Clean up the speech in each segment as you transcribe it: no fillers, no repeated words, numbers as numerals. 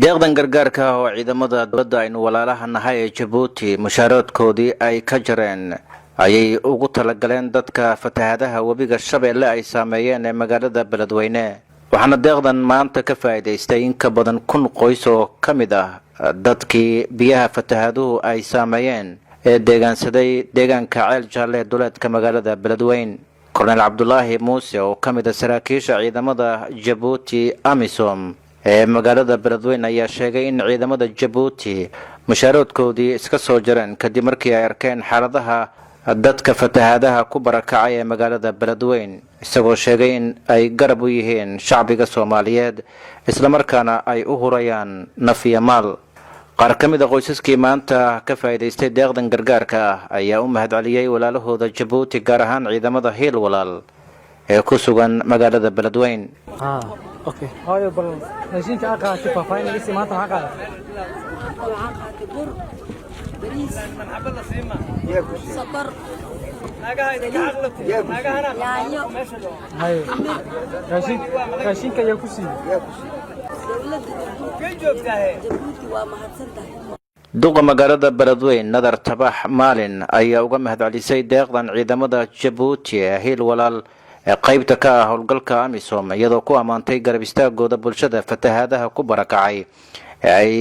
deeqdan gargaarka oo ciidamada dowladda aynu walaalaha nahay ee Djibouti mushaaradkoodii ay ka jareen ayay ugu talagaleen dadka fatahaadaha webiga Shabeelle ay saameeyeen ee magaalada Beledweyne waxaana deeqdan maanta ka faa'iideystay in ka badan 1,000 qoys oo kamid ah dadkii biyaha fatahaaduhu ay saameeyeen ee deegaanka Ceel Jaalle ee duleedka magaalada Beledweyne Colonel Abdullahi Muuse oo kamid ah saraakiisha ciidamada Djibouti AMISOM ee magaalada Beledweyne ayaa sheegay in ciidamada Djibouti mushaaradkoodii iska soo jareen kadib markii ay arkeen xaaladaha dadka fatahaadaha ku barakacay ee magaalada Beledweyne isagoo sheegay in ay garab u yihiin shacbiga Soomaaliyeed isla markaana ay u hurayaan naf iyo maal qaar kamid ah qoysaskii maanta ka faa'iideystay deeqdan gargaarka ah ayaa u mahadceliyay walaalahooda Djibouti gaar ahaan ciidamada Hiil Walaal ee ku sugan magaalada Beledweyne اوكي هاي بل نجين كاقا كيف فاين لسه ما تحقق بريس من حبل سيما صبر ناقا هاي ناقا هنا هاي نجين كا يكوسي كي جوجتاه جبوتي ومحسنته duqa magaalada Beledweyne Nadar Tabax Maalin ayaa uga mahadcelisay deeqdan ciidamada Djibouti ee Hiil Walaal ee qaybta ka ah howlgalka AMISOM iyadoo ku amaantay garab istaagooda bulshada fatahaadaha ku barakacay ee ay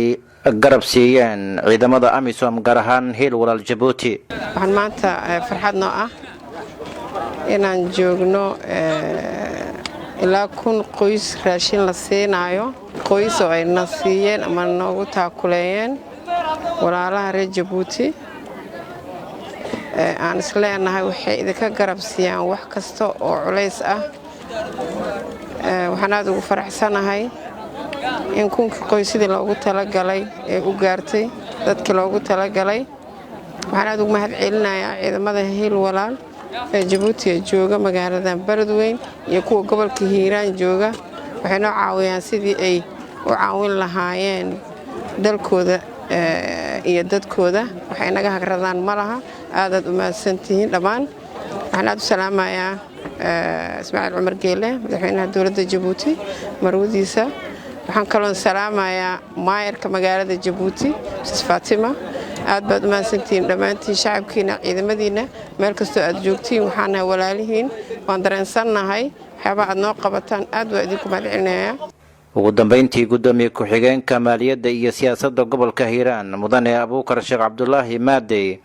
garab siiyeen ciidamada AMISOM gaar ahaan Hiil Walaal Djibouti waxaan maanta farxad noo ah inaan joogno ilaa 1,000 qoys raashin la siinayo qoys oo ay nasiiyeen ama noogu taakuleeyeen walaalaha reer Djibouti aan isleenahay waxay idinka garab siiyaan wax kasta oo culays ah waxaan aad ugu faraxsanahay in 1,000 qoysidii loogu talagalay ee u gaartay dadkii loogu talagalay waxaan aad ugu mahadcelinayaa ciidamada Hiil Walaal ee Djibouti ee jooga magaalada Beledweyne iyo kuwa gobolka Hiiraan jooga waxay noo caawiyaan sidii ay u caawin lahaayeen dalkooda iyo dadkooda waxay naga hagradaan malaha aad u mahadsantihiin dhamaan waxaan aad u salaamayaa Ismaaciil Cumar Geele madaxweynaha dowladda Djibouti marwadiisa waxaan kaloo salaamayaa maayarka magaalada Djibouti Fatima aad baad u mahadsantihiin dhamaantiin shacabkiina ciidamadiina meel kasto aad joogtiin waxaan walaalihiin waan dareensanahay waxyaabo aad noo qabataan aad waa idinku mahadcelinayaa ugu dambeyntii gudoomiye ku-xigeenka maaliyadda iyo siyaasadda gobolka Hiiraan mudane Abuukar Sheekh Cabdullaahi Maadey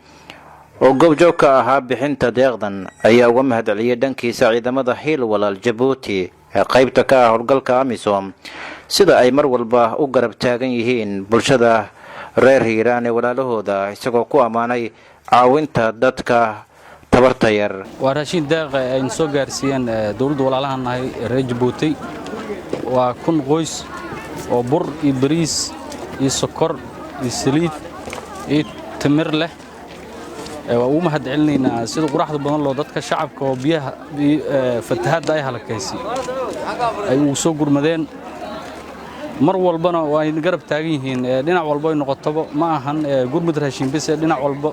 oo goobjoog ka ahaa bixinta deeqdan ayaa uga mahadceliyay dhankiisa ciidamada Hiil Walaal Djibouti ee qaybta ka ah howlgalka AMISOM sida ay mar walba u garab taagan yihiin bulshada reer Hiiraan ee walaalahooda isagoo ku amaanay caawinta dadka tabarta yar waa raashin deeq ay soo gaarsiiyeen dawladda walaalaha nahay reer Djibouti waa 1,000 qoys oo bur iyo bariis iyo sokor iyo saliid iyo tamir leh waa u mahadcelinaynaa sida quraxda badan loo dadka shacabka oo biyaha fatahaada ay halkaysay ay u soo gurmadeen mar walbana way garab taagan yihiin dhinac walba ay noqoto ma ahan gurmud raashin bas dhinac walba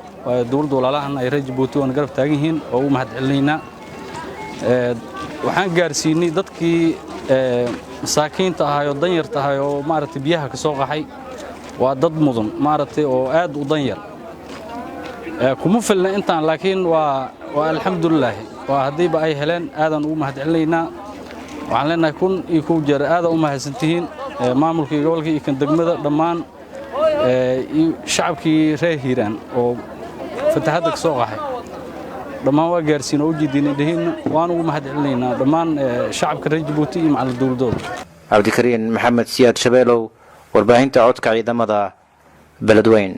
dawladda walaalaha ay reer Djibouti oo garab taagan yihiin oo u mahadcelinaynaa waxaan gaarsiinay dadkii masaakiinta ahaa oo danyarta ahaa oo maaragtay biyaha ka soo qaxay waa dad mudan maaragtay oo aad u danyar kuma filna intaan laakiin waa alxamdulillah waa hadiiba ay heleen aadan ugu mahadcelinaynaa waxaan leenahay 1,000 jeer aad u mahadsantihiin maamulka gobolka iyo kan degmada dhammaan shacabkii reer Hiiraan oo fatahaada ka soo qaxay dhammaan waa gaarsiin oo ujeedin dhahin waan ugu mahadcelinaynaa dhammaan shacabka reer Djibouti iyo macallin dawladooda Abdi Kariin Maxamed Siyaad Shabeelow warbaahinta codka ciidamada Beledweyne